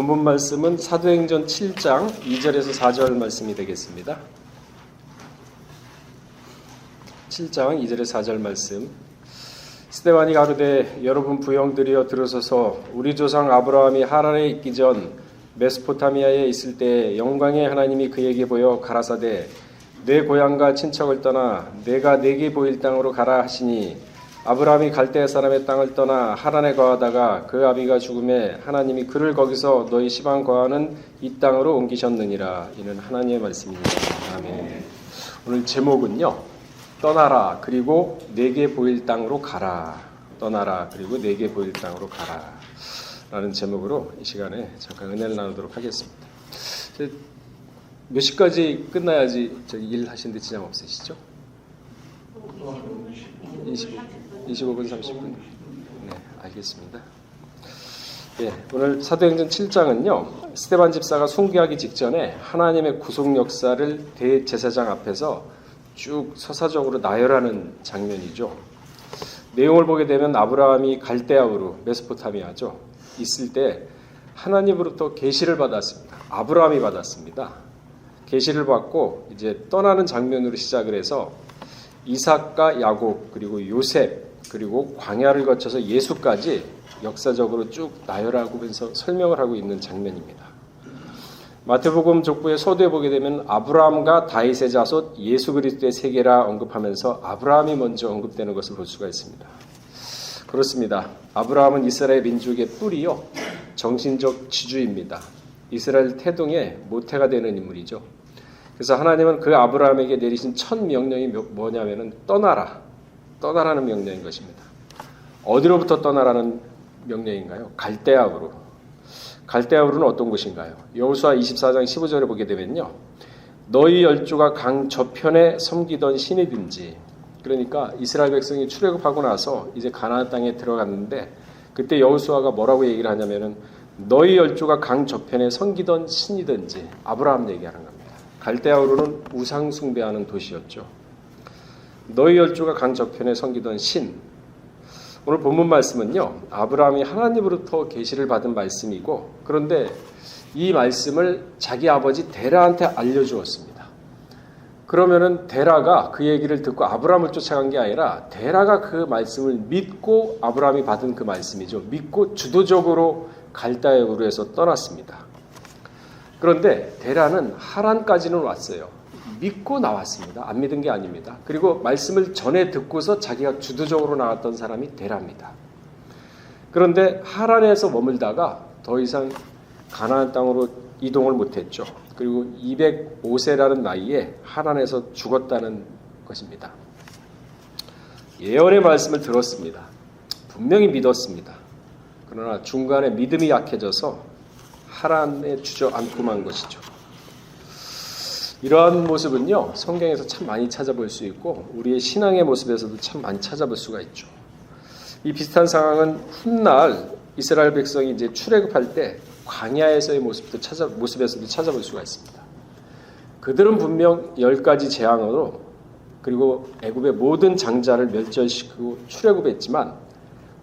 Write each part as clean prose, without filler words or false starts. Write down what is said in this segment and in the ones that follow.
본문 말씀은 사도행전 7장 2절에서 4절 말씀이 되겠습니다. 7장 2절에서 4절 말씀. 스데반이 가로되 여러분 부형들이여 들으소서. 우리 조상 아브라함이 하란에 있기 전 메소포타미아에 있을 때 영광의 하나님이 그에게 보여 가라사대 내 고향과 친척을 떠나 내가 네게 보일 땅으로 가라 하시니 아브라함이 갈대아 사람의 땅을 떠나 하란에 거하다가 그 아비가 죽음에 하나님이 그를 거기서 너희 시방 거하는 이 땅으로 옮기셨느니라. 이는 하나님의 말씀입니다. 아멘. 오늘 제목은요, 떠나라 그리고 내게 보일 땅으로 가라. 떠나라 그리고 내게 보일 땅으로 가라 라는 제목으로 이 시간에 잠깐 은혜를 나누도록 하겠습니다. 몇 시까지 끝나야지 일 하시는데 지장 없으시죠? 25분 30분. 네, 알겠습니다. 네, 오늘 사도행전 7장은요, 스데반 집사가 순교하기 직전에 하나님의 구속 역사를 대제사장 앞에서 쭉 서사적으로 나열하는 장면이죠. 내용을 보게 되면 아브라함이 갈대아우르, 메소포타미아죠, 있을 때 하나님으로부터 계시를 받았습니다. 아브라함이 받았습니다. 계시를 받고 이제 떠나는 장면으로 시작을 해서 이삭과 야곱 그리고 요셉 그리고 광야를 거쳐서 예수까지 역사적으로 쭉 나열하면서 설명을 하고 있는 장면입니다. 마태복음 족보의 서두에 보게 되면 아브라함과 다윗의 자손 예수 그리스도의 세계라 언급하면서 아브라함이 먼저 언급되는 것을 볼 수가 있습니다. 그렇습니다. 아브라함은 이스라엘 민족의 뿌리요, 정신적 지주입니다. 이스라엘 태동의 모태가 되는 인물이죠. 그래서 하나님은 그 아브라함에게 내리신 첫 명령이 뭐냐면은 떠나라는 명령인 것입니다. 어디로부터 떠나라는 명령인가요? 갈대아우르. 갈대아우르는 어떤 곳인가요? 여호수아 24장 15절에 보게 되면요, 너희 열조가 강 저편에 섬기던 신이든지, 그러니까 이스라엘 백성이 출애굽하고 나서 이제 가나안 땅에 들어갔는데 그때 여호수아가 뭐라고 얘기를 하냐면은 너희 열조가 강 저편에 섬기던 신이든지, 아브라함 얘기하는 겁니다. 갈대아우르는 우상 숭배하는 도시였죠. 너희 열조가 강 저편에 섬기던 신. 오늘 본문 말씀은요, 아브라함이 하나님으로부터 계시를 받은 말씀이고, 그런데 이 말씀을 자기 아버지 데라한테 알려주었습니다. 그러면은 데라가 그 얘기를 듣고 아브라함을 쫓아간 게 아니라 데라가 그 말씀을 믿고 아브라함이 받은 그 말씀이죠. 믿고 주도적으로 갈대아우르에서 떠났습니다. 그런데 데라는 하란까지는 왔어요. 믿고 나왔습니다. 안 믿은 게 아닙니다. 그리고 말씀을 전에 듣고서 자기가 주도적으로 나왔던 사람이 데라입니다. 그런데 하란에서 머물다가 더 이상 가나안 땅으로 이동을 못했죠. 그리고 205세라는 나이에 하란에서 죽었다는 것입니다. 예언의 말씀을 들었습니다. 분명히 믿었습니다. 그러나 중간에 믿음이 약해져서 하란에 주저앉고 만 것이죠. 이러한 모습은요, 성경에서 참 많이 찾아볼 수 있고 우리의 신앙의 모습에서도 참 많이 찾아볼 수가 있죠. 이 비슷한 상황은 훗날 이스라엘 백성이 이제 출애굽할 때 광야에서의 모습에서도 찾아볼 수가 있습니다. 그들은 분명 10가지 재앙으로 그리고 애굽의 모든 장자를 멸절시키고 출애굽했지만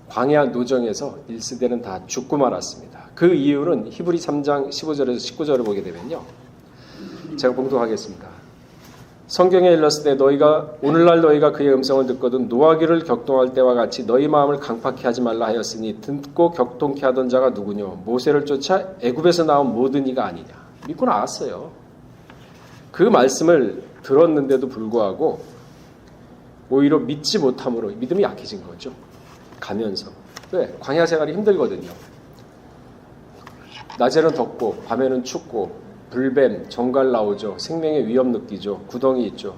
광야 노정에서 일세대는 다 죽고 말았습니다. 그 이유는 히브리 3장 15절에서 19절을 보게 되면요, 제가 봉독하겠습니다. 성경에 일렀을 때 오늘날 너희가 그의 음성을 듣거든 노하기를 격동할 때와 같이 너희 마음을 강팍히 하지 말라 하였으니 듣고 격동케 하던 자가 누구뇨? 모세를 쫓아 애굽에서 나온 모든 이가 아니냐. 믿고 나왔어요. 그 말씀을 들었는데도 불구하고 오히려 믿지 못함으로 믿음이 약해진 거죠. 가면서. 왜? 광야 생활이 힘들거든요. 낮에는 덥고 밤에는 춥고 불뱀, 정갈 나오죠. 생명의 위험 느끼죠. 구덩이 있죠.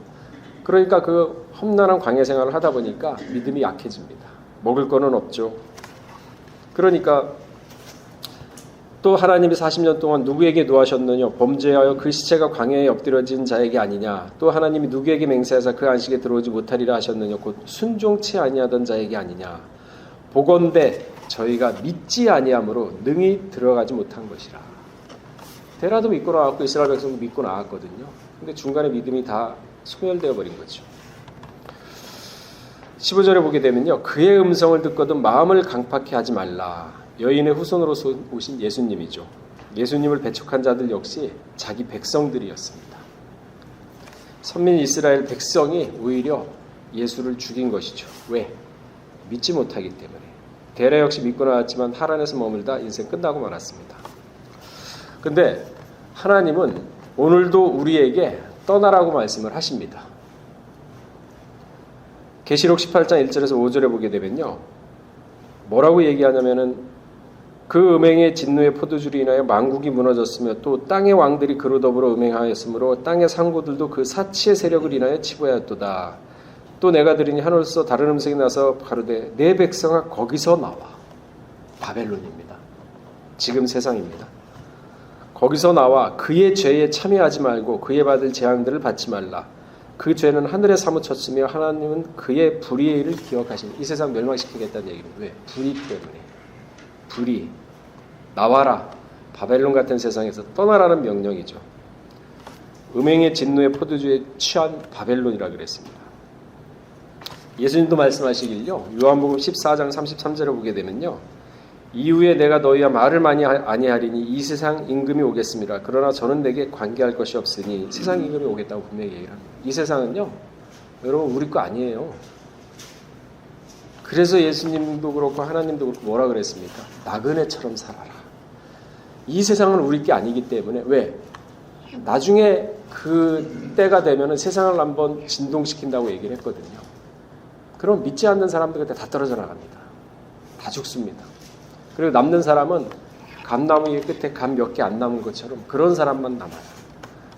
그러니까 그 험난한 광야 생활을 하다 보니까 믿음이 약해집니다. 먹을 거는 없죠. 그러니까 또 하나님이 40년 동안 누구에게 노하셨느냐? 범죄하여 그 시체가 광야에 엎드려진 자에게 아니냐? 또 하나님이 누구에게 맹세하사 그 안식에 들어오지 못하리라 하셨느냐? 곧 순종치 아니하던 자에게 아니냐? 보건대 저희가 믿지 아니함으로 능히 들어가지 못한 것이라. 데라도 믿고 나왔고 이스라엘 백성도 믿고 나왔거든요. 근데 중간에 믿음이 다 소멸되어 버린 거죠. 15절에 보게 되면요, 그의 음성을 듣거든 마음을 강팍히 하지 말라. 여인의 후손으로서 오신 예수님이죠. 예수님을 배척한 자들 역시 자기 백성들이었습니다. 선민 이스라엘 백성이 오히려 예수를 죽인 것이죠. 왜? 믿지 못하기 때문에. 데라 역시 믿고 나왔지만 하란에서 머물다 인생 끝나고 말았습니다. 근데 하나님은 오늘도 우리에게 떠나라고 말씀을 하십니다. 계시록 18장 1절에서 5절에 보게 되면요. 뭐라고 얘기하냐면은 그 음행의 진노의 포도주로 인하여 만국이 무너졌으며 또 땅의 왕들이 그로 더불어 음행하였으므로 땅의 상고들도 그 사치의 세력을 인하여 치부하였도다. 또 내가 들으니 하늘에서 다른 음성이 나서 가로되 내 백성아 거기서 나와. 바벨론입니다. 지금 세상입니다. 거기서 나와 그의 죄에 참여하지 말고 그의 받을 재앙들을 받지 말라. 그 죄는 하늘에 사무쳤으며 하나님은 그의 불의의 일을 기억하시니. 이 세상 멸망시키겠다는 얘기입니다. 왜? 불의 때문에. 불의. 나와라. 바벨론 같은 세상에서 떠나라는 명령이죠. 음행의 진노의 포도주에 취한 바벨론이라 그랬습니다. 예수님도 말씀하시길요. 요한복음 14장 33절에 보게 되면요. 이후에 내가 너희와 말을 많이 아니하리니 이 세상 임금이 오겠습니다. 그러나 저는 내게 관계할 것이 없으니. 세상 임금이 오겠다고 분명히 얘기를 합니다. 이 세상은요. 여러분 우리 거 아니에요. 그래서 예수님도 그렇고 하나님도 그렇고 뭐라 그랬습니까? 나그네처럼 살아라. 이 세상은 우리 게 아니기 때문에. 왜? 나중에 그 때가 되면은 세상을 한번 진동시킨다고 얘기를 했거든요. 그럼 믿지 않는 사람들 그때 다 떨어져 나갑니다. 다 죽습니다. 그리고 남는 사람은 감나무 끝에 감 몇 개 안 남은 것처럼 그런 사람만 남아요.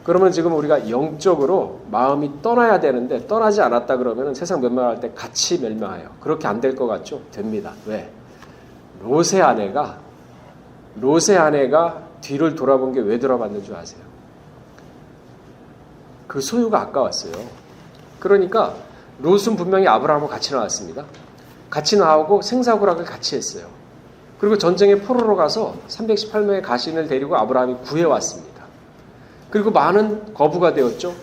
그러면 지금 우리가 영적으로 마음이 떠나야 되는데 떠나지 않았다 그러면 세상 멸망할 때 같이 멸망해요. 그렇게 안 될 것 같죠? 됩니다. 왜? 롯의 아내가 뒤를 돌아본 게 왜 돌아봤는 줄 아세요? 그 소유가 아까웠어요. 그러니까 롯은 분명히 아브라함과 같이 나왔습니다. 같이 나오고 생사고락을 같이 했어요. 그리고 전쟁에 포로로 가서 318명의 가신을 데리고 아브라함이 구해왔습니다. 그리고 많은 거부가 되었죠.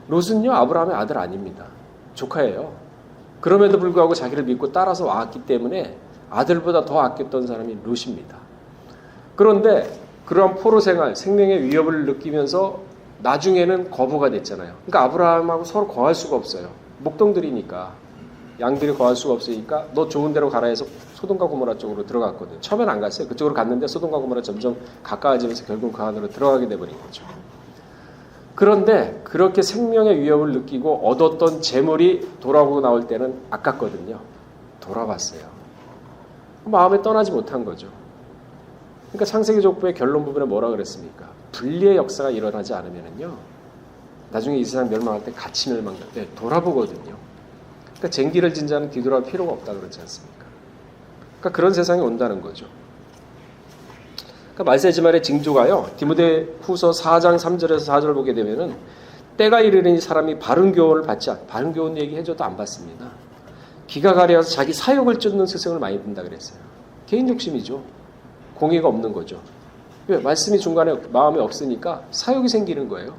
롯은요 아브라함의 아들 아닙니다. 조카예요. 그럼에도 불구하고 자기를 믿고 따라서 왔기 때문에 아들보다 더 아꼈던 사람이 롯입니다. 그런데 그러한 포로 생활, 생명의 위협을 느끼면서 나중에는 거부가 됐잖아요. 그러니까 아브라함하고 서로 거할 수가 없어요. 목동들이니까. 양들이 거할 수가 없으니까 너 좋은 데로 가라 해서 소돔과 고모라 쪽으로 들어갔거든요. 처음엔 안 갔어요. 그쪽으로 갔는데 소돔과 고모라 점점 가까워지면서 결국 그 안으로 들어가게 돼버린 거죠. 그런데 그렇게 생명의 위협을 느끼고 얻었던 재물이 돌아오고 나올 때는 아깝거든요. 돌아봤어요. 마음에 떠나지 못한 거죠. 그러니까 창세기 족보의 결론 부분에 뭐라 그랬습니까? 분리의 역사가 일어나지 않으면요, 나중에 이 세상 멸망할 때 같이 멸망할 때 돌아보거든요. 그러니까 쟁기를 진 자는 뒤돌아올 필요가 없다 그러지 않습니까? 그러니까 그런 세상이 온다는 거죠. 그러니까 말세지 말의 징조가요. 디모데후서 4장 3절에서 4절을 보게 되면은 때가 이르니 사람이 바른 교훈을 받지 않. 바른 교훈 얘기해줘도 안 받습니다. 기가 가려서 자기 사욕을 쫓는 스승을 많이 든다 그랬어요. 개인 욕심이죠. 공의가 없는 거죠. 왜? 말씀이 중간에 마음에 없으니까 사욕이 생기는 거예요.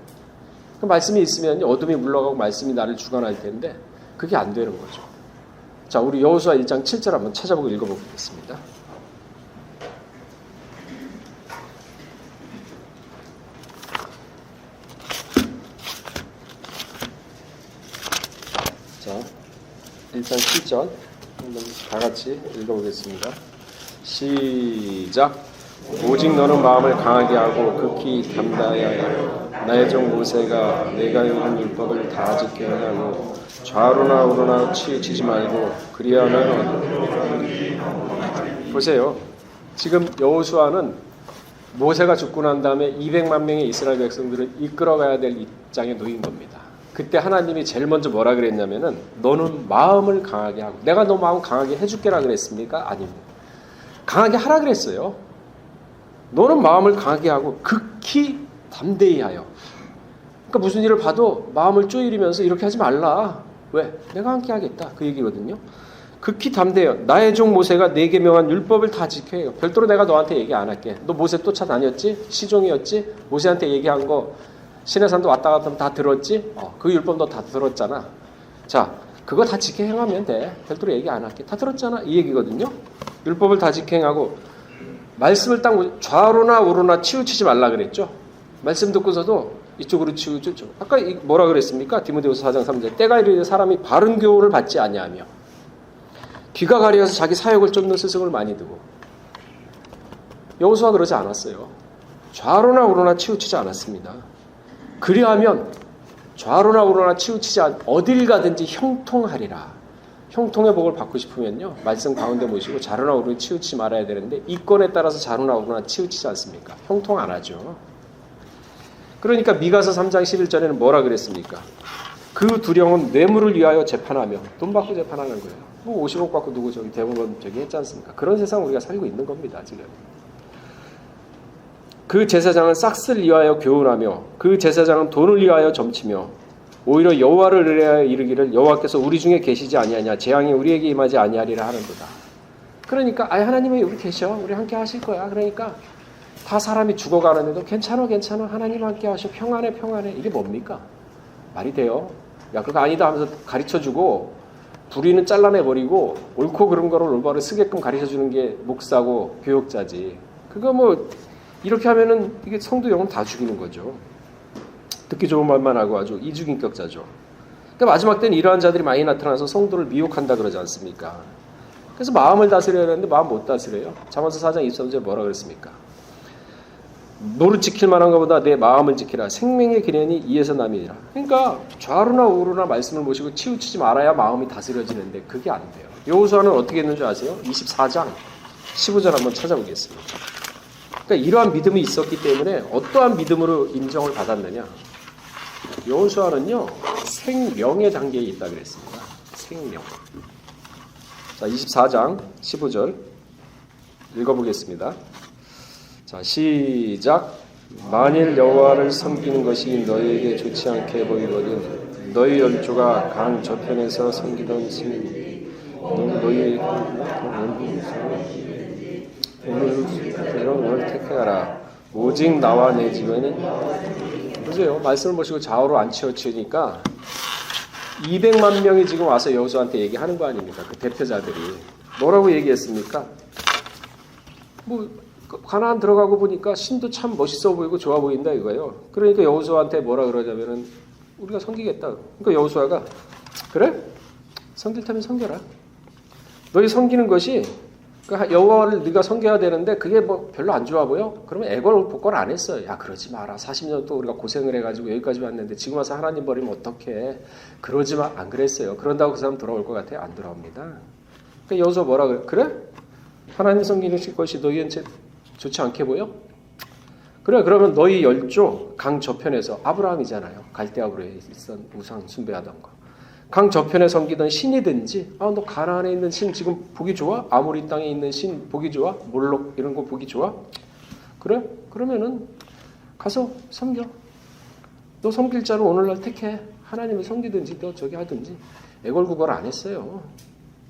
그러니까 말씀이 있으면 어둠이 물러가고 말씀이 나를 주관할 텐데 그게 안 되는 거죠. 자, 우리 여호수아 1장 7절 한번 찾아보고 읽어보겠습니다. 자, 1장 7절 한번 다 같이 읽어보겠습니다. 시작. 오직 너는 마음을 강하게 하고 극히 담대하여 하여 나의 종 모세가 내가 이룬 율법을 다 지켜야 하고 좌로나 우로나 치우치지 말고 그리하면. 보세요. 지금 여호수아는 모세가 죽고 난 다음에 200만 명의 이스라엘 백성들을 이끌어가야 될 입장에 놓인 겁니다. 그때 하나님이 제일 먼저 뭐라 그랬냐면은 너는 마음을 강하게 하고. 내가 너 마음 강하게 해줄게라 그랬습니까? 아닙니다. 강하게 하라 그랬어요. 너는 마음을 강하게 하고 극히 담대히 하여. 그러니까 무슨 일을 봐도 마음을 쪼이리면서 이렇게 하지 말라. 왜? 내가 함께 하겠다. 그 얘기거든요. 극히 담대해요. 나의 종 모세가 내게 명한 율법을 다 지켜요. 별도로 내가 너한테 얘기 안 할게. 너 모세 쫓아다녔지? 시종이었지? 모세한테 얘기한 거 시내산도 왔다 갔다 하면 다 들었지? 그 율법 너 다 들었잖아. 자, 그거 다 지켜 행하면 돼. 별도로 얘기 안 할게. 다 들었잖아. 이 얘기거든요. 율법을 다 지켜 행하고 말씀을 딱 좌로나 우로나 치우치지 말라 그랬죠. 말씀 듣고서도 이쪽으로 치우쳐. 아까 뭐라 그랬습니까? 디모데후서 4장 3절. 때가 이르되 사람이 바른 교훈을 받지 아니하며 귀가 가려서 자기 사역을 쫓는 스승을 많이 두고. 여호수아가 그러지 않았어요. 좌로나 우로나 치우치지 않았습니다. 그리하면 좌로나 우로나 치우치지 어딜 가든지 형통하리라. 형통의 복을 받고 싶으면요, 말씀 가운데 모시고 좌로나 우로나 치우치지 말아야 되는데 이권에 따라서 좌로나 우로나 치우치지 않습니까? 형통 안 하죠. 그러니까 미가서 3장 11절에는 뭐라 그랬습니까? 그 두령은 뇌물을 위하여 재판하며 돈 받고 재판하는 거예요. 뭐 50억 받고 누구 저기 대법원 저기 했지 않습니까? 그런 세상 우리가 살고 있는 겁니다, 지금. 그 제사장은 싹스를 위하여 교훈하며 그 제사장은 돈을 위하여 점치며 오히려 여호와를 의뢰하여 이르기를 여호와께서 우리 중에 계시지 아니하냐 재앙이 우리에게 임하지 아니하리라 하는도다. 그러니까 하나님이 여기 계셔. 우리 함께 하실 거야. 그러니까 다 사람이 죽어가는데도 괜찮아 하나님 함께 하셔. 평안해. 이게 뭡니까? 말이 돼요? 야 그거 아니다 하면서 가르쳐주고 불의는 잘라내버리고 옳고 그른 거를 올바로 쓰게끔 가르쳐주는 게 목사고 교육자지. 그거 뭐 이렇게 하면은 이게 성도 영혼 다 죽이는 거죠. 듣기 좋은 말만 하고 아주 이중인격자죠. 그러니까 마지막 때는 이러한 자들이 많이 나타나서 성도를 미혹한다 그러지 않습니까? 그래서 마음을 다스려야 하는데 마음 못 다스려요. 잠언서 4장 23절에 뭐라 그랬습니까? 노를 지킬 만한 것보다 내 마음을 지키라. 생명의 기련이 이에서 남이니라. 그러니까 좌로나 우로나 말씀을 모시고 치우치지 말아야 마음이 다스려지는데 그게 안 돼요. 여호수아는 어떻게 했는 줄 아세요? 24장 15절 한번 찾아보겠습니다. 그러니까 이러한 믿음이 있었기 때문에 어떠한 믿음으로 인정을 받았느냐? 여호수아는요 생명의 단계에 있다 그랬습니다. 생명. 자 24장 15절 읽어보겠습니다. 자 시작. 만일 여호와를 섬기는 것이 너희에게 좋지 않게 보이거든 너희 열조가 강 저편에서 섬기던 신이 너희 오늘 택하라. 오직 나와 내 집에는 보세요. 말씀을 보시고 좌우로 안 치우치니까 200만 명이 지금 와서 여호수아한테 얘기하는 거 아닙니까? 그 대표자들이 뭐라고 얘기했습니까? 뭐 가나안 들어가고 보니까 신도 참 멋있어 보이고 좋아 보인다 이거예요. 그러니까 여호수아한테 뭐라 그러냐면은 우리가 섬기겠다. 그러니까 여호수아가 그래? 섬길 테면 섬겨라. 너희 섬기는 것이 여호와를 네가 섬겨야 되는데 그게 뭐 별로 안 좋아 보여? 그러면 애걸 복걸 안 했어요. 야 그러지 마라. 40년 또 우리가 고생을 해가지고 여기까지 왔는데 지금 와서 하나님 버리면 어떡해. 그러지 마. 안 그랬어요. 그런다고 그 사람 돌아올 것 같아요? 안 돌아옵니다. 그러니까 여호수아 뭐라 그래? 그래? 하나님 섬기는 것이 너희한테 좋지 않게 보여? 그래 그러면 너희 열조 강 저편에서 아브라함이잖아요. 갈대아브로에 있던 우상 숭배하던 거. 강 저편에 섬기던 신이든지 너 가나안에 있는 신 지금 보기 좋아? 아모리 땅에 있는 신 보기 좋아? 몰록 이런 거 보기 좋아? 그래? 그러면은 가서 섬겨. 너 섬길 자를 오늘날 택해. 하나님을 섬기든지 너 저기 하든지 애걸구걸 안 했어요.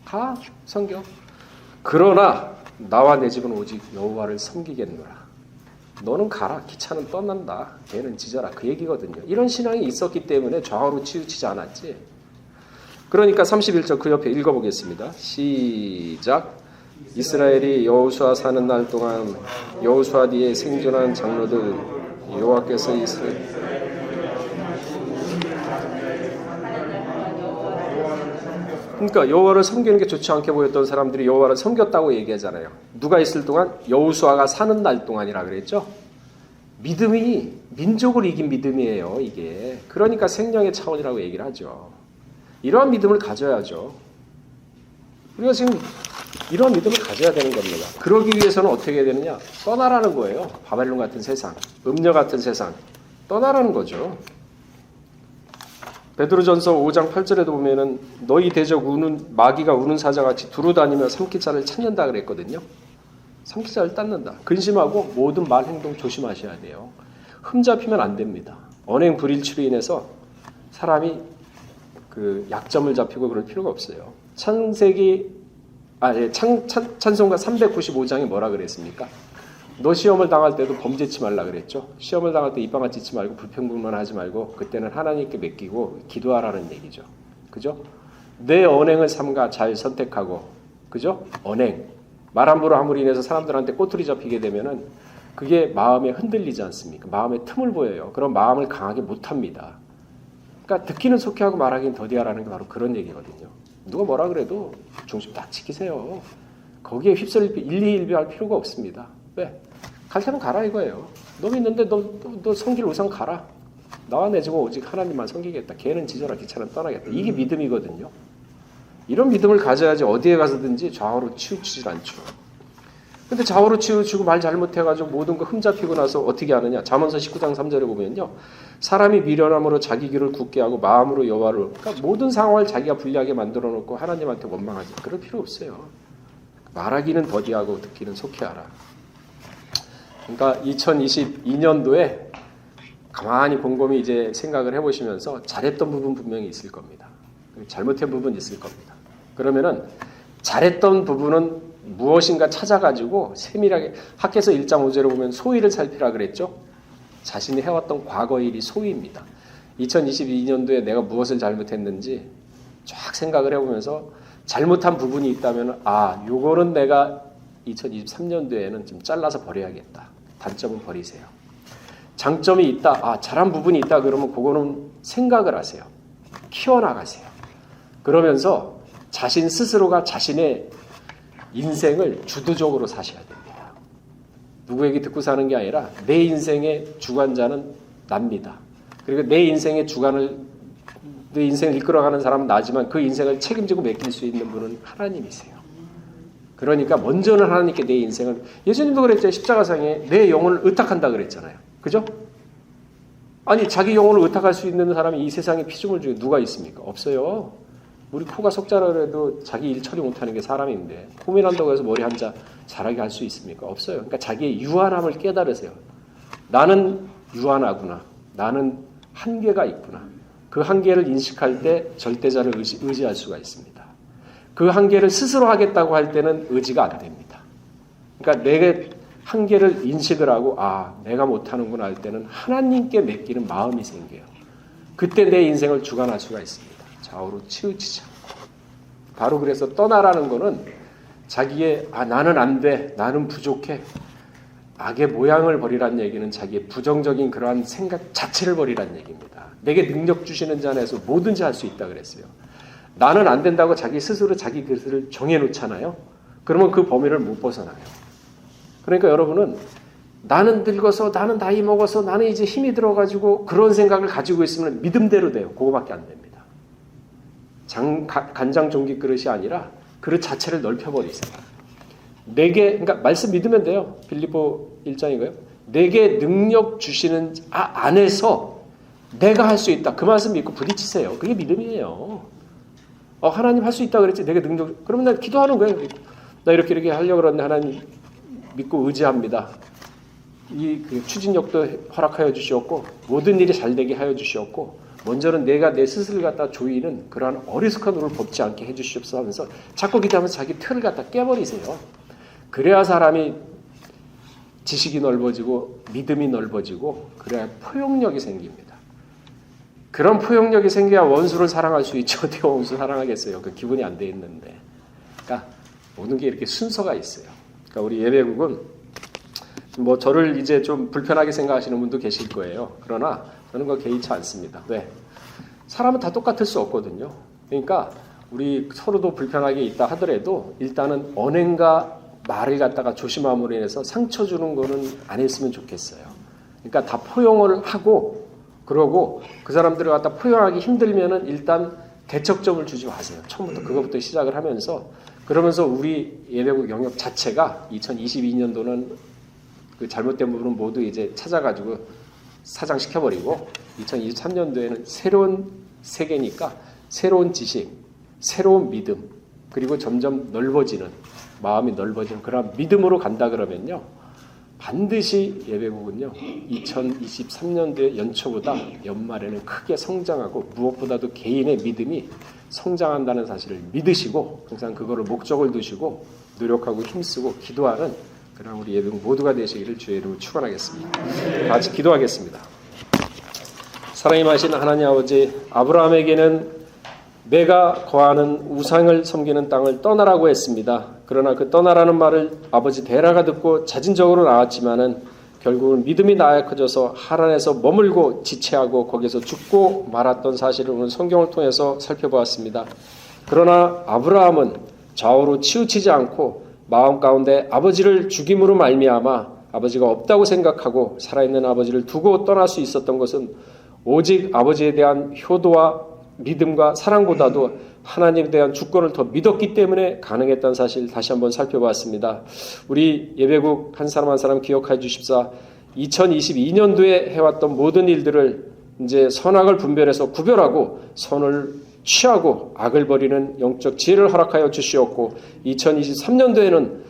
다 섬겨. 그러나 나와 내 집은 오직 여호와를 섬기겠노라. 너는 가라. 기차는 떠난다. 걔는 지져라. 그 얘기거든요. 이런 신앙이 있었기 때문에 좌우로 치우치지 않았지. 그러니까 31절 그 옆에 읽어보겠습니다. 시작. 이스라엘이 여호수아 사는 날 동안 여호수아 뒤에 생존한 장로들 여호와께서 이스라엘 그러니까 여호와를 섬기는 게 좋지 않게 보였던 사람들이 여호와를 섬겼다고 얘기하잖아요. 누가 있을 동안? 여호수아가 사는 날 동안이라 그랬죠. 믿음이 민족을 이긴 믿음이에요. 이게. 그러니까 생명의 차원이라고 얘기를 하죠. 이러한 믿음을 가져야죠. 우리가 지금 이러한 믿음을 가져야 되는 겁니다. 그러기 위해서는 어떻게 해야 되느냐? 떠나라는 거예요. 바벨론 같은 세상, 음녀 같은 세상. 떠나라는 거죠. 베드로전서 5장 8절에도 보면은 너희 대적 마귀가 우는 사자같이 두루다니며 삼키자를 찾는다 그랬거든요. 삼키자를 땄는다. 근심하고 모든 말 행동 조심하셔야 돼요. 흠잡히면 안 됩니다. 언행 불일치로 인해서 사람이 그 약점을 잡히고 그럴 필요가 없어요. 찬송가 395장에 뭐라 그랬습니까? 너 시험을 당할 때도 범죄치 말라 그랬죠. 시험을 당할 때 입방아 찢지 말고 불평불만 하지 말고 그때는 하나님께 맡기고 기도하라는 얘기죠. 그죠? 내 언행을 삼가 잘 선택하고 그죠? 언행. 말 함부로 함으로 인해서 사람들한테 꼬투리 잡히게 되면은 그게 마음에 흔들리지 않습니까? 마음에 틈을 보여요. 그럼 마음을 강하게 못합니다. 그러니까 듣기는 속히하고 말하기는 더디하라는 게 바로 그런 얘기거든요. 누가 뭐라 그래도 중심 딱 지키세요. 거기에 휩쓸릴 일희일비할 필요가 없습니다. 왜? 갈 테면 가라 이거예요. 너 믿는데 너 섬길 우상 가라. 나와 내 집은 오직 하나님만 섬기겠다. 걔는 지져라 귀찮으면 떠나겠다. 이게 믿음이거든요. 이런 믿음을 가져야지 어디에 가서든지 좌우로 치우치질 않죠. 근데 좌우로 치우치고 말 잘못해가지고 모든 거 흠잡히고 나서 어떻게 하느냐. 잠언서 19장 3절에 보면요. 사람이 미련함으로 자기 길을 굳게 하고 마음으로 여호와를 그러니까 모든 상황을 자기가 불리하게 만들어 놓고 하나님한테 원망하지. 그럴 필요 없어요. 말하기는 더디하고 듣기는 속히 하라. 그러니까 2022년도에 가만히 곰곰이 이제 생각을 해보시면서 잘했던 부분 분명히 있을 겁니다. 잘못한 부분 있을 겁니다. 그러면은 잘했던 부분은 무엇인가 찾아가지고 세밀하게 학개서 1장 5절에 보면 소위를 살피라 그랬죠. 자신이 해왔던 과거 일이 소위입니다. 2022년도에 내가 무엇을 잘못했는지 쫙 생각을 해보면서 잘못한 부분이 있다면 요거는 내가 2023년도에는 좀 잘라서 버려야겠다. 단점은 버리세요. 장점이 있다. 잘한 부분이 있다. 그러면 그거는 생각을 하세요. 키워나가세요. 그러면서 자신 스스로가 자신의 인생을 주도적으로 사셔야 됩니다. 누구 얘기 듣고 사는 게 아니라 내 인생의 주관자는 납니다. 그리고 내 인생의 내 인생을 이끌어가는 사람은 나지만 그 인생을 책임지고 맡길 수 있는 분은 하나님이세요. 그러니까 먼저는 하나님께 내 인생을 예수님도 그랬죠. 십자가상에 내 영혼을 의탁한다 그랬잖아요. 그죠? 아니 자기 영혼을 의탁할 수 있는 사람이 이 세상에 피조물 중에 누가 있습니까? 없어요. 우리 코가 속자라 그래도 자기 일 처리 못하는 게 사람인데 고민한다고 해서 머리 한자 잘하게 할 수 있습니까? 없어요. 그러니까 자기의 유한함을 깨달으세요. 나는 유한하구나. 나는 한계가 있구나. 그 한계를 인식할 때 절대자를 의지할 수가 있습니다. 그 한계를 스스로 하겠다고 할 때는 의지가 안 됩니다. 그러니까 내 한계를 인식을 하고 내가 못하는구나 할 때는 하나님께 맡기는 마음이 생겨요. 그때 내 인생을 주관할 수가 있습니다. 좌우로 치우치지 않고. 바로 그래서 떠나라는 거는 자기의 나는 안 돼. 나는 부족해. 악의 모양을 버리란 얘기는 자기의 부정적인 그러한 생각 자체를 버리란 얘기입니다. 내게 능력 주시는 자 안에서 뭐든지 할 수 있다 그랬어요. 나는 안 된다고 자기 스스로 자기 것을 정해놓잖아요. 그러면 그 범위를 못 벗어나요. 그러니까 여러분은 나는 늙어서 나는 나이 먹어서 나는 이제 힘이 들어가지고 그런 생각을 가지고 있으면 믿음대로 돼요. 그거밖에 안 됩니다. 간장 종기 그릇이 아니라 그릇 자체를 넓혀버리세요. 그러니까 말씀 믿으면 돼요. 빌립보 1장인가요? 내게 능력 주시는 안에서 내가 할 수 있다. 그 말씀 믿고 부딪히세요. 그게 믿음이에요. 하나님 할 수 있다 그랬지. 내게 능력. 그러면 나 기도하는 거예요. 나 이렇게 하려고 그러는데 하나님 믿고 의지합니다. 그 추진력도 허락하여 주시었고 모든 일이 잘 되게 하여 주시었고 먼저는 내가 내 스스로를 갖다 조이는 그러한 어리숙한 눈을 벗지 않게 해주시옵소서 하면서 자꾸 기도하면서 자기 틀을 갖다 깨버리세요. 그래야 사람이 지식이 넓어지고 믿음이 넓어지고 그래야 포용력이 생깁니다. 그런 포용력이 생겨야 원수를 사랑할 수 있죠. 어떻게 원수 사랑하겠어요. 그 기분이 안 돼 있는데. 그러니까 모든 게 이렇게 순서가 있어요. 그러니까 우리 예배국은 저를 이제 좀 불편하게 생각하시는 분도 계실 거예요. 그러나 저는 그거 개의치 않습니다. 왜? 사람은 다 똑같을 수 없거든요. 그러니까 우리 서로도 불편하게 있다 하더라도 일단은 언행과 말을 갖다가 조심함으로 인해서 상처 주는 거는 안 했으면 좋겠어요. 그러니까 다 포용을 하고 그러고 그 사람들을 갖다 포용하기 힘들면은 일단 대척점을 주지 마세요. 처음부터 그것부터 시작을 하면서 그러면서 우리 예배국 영역 자체가 2022년도는 그 잘못된 부분은 모두 이제 찾아가지고 사장시켜버리고 2023년도에는 새로운 세계니까 새로운 지식, 새로운 믿음 그리고 점점 넓어지는 마음이 넓어지는 그런 믿음으로 간다 그러면요. 반드시 예배국은요. 2023년도의 연초보다 연말에는 크게 성장하고 무엇보다도 개인의 믿음이 성장한다는 사실을 믿으시고 항상 그거를 목적을 두시고 노력하고 힘쓰고 기도하는 그런 우리 예배국 모두가 되시기를 주의 이름으로 축원하겠습니다. 다 같이 기도하겠습니다. 사랑이 마신 하나님 아버지 아브라함에게는 매가 거하는 우상을 섬기는 땅을 떠나라고 했습니다. 그러나 그 떠나라는 말을 아버지 데라가 듣고 자진적으로 나왔지만은 결국은 믿음이 나약해져서 하란에서 머물고 지체하고 거기서 죽고 말았던 사실을 오늘 성경을 통해서 살펴보았습니다. 그러나 아브라함은 좌우로 치우치지 않고 마음 가운데 아버지를 죽임으로 말미암아 아버지가 없다고 생각하고 살아있는 아버지를 두고 떠날 수 있었던 것은 오직 아버지에 대한 효도와 믿음과 사랑보다도 하나님에 대한 주권을 더 믿었기 때문에 가능했다는 사실 다시 한번 살펴봤습니다. 우리 예배국 한 사람 한 사람 기억해 주십사. 2022년도에 해왔던 모든 일들을 이제 선악을 분별해서 구별하고 선을 취하고 악을 버리는 영적 지혜를 허락하여 주시었고 2023년도에는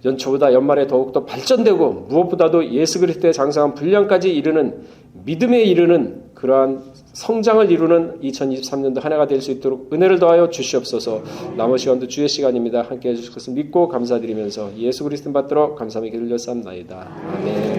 연초보다 연말에 더욱더 발전되고 무엇보다도 예수 그리스도의 장성한 분량까지 이르는 믿음에 이르는 그러한 성장을 이루는 2023년도 한 해가 될 수 있도록 은혜를 더하여 주시옵소서. 남은 시간도 주의 시간입니다. 함께해 주실 것을 믿고 감사드리면서 예수 그리스도 받들어 감사함의 기도를 드렸사옵나이다. 아멘.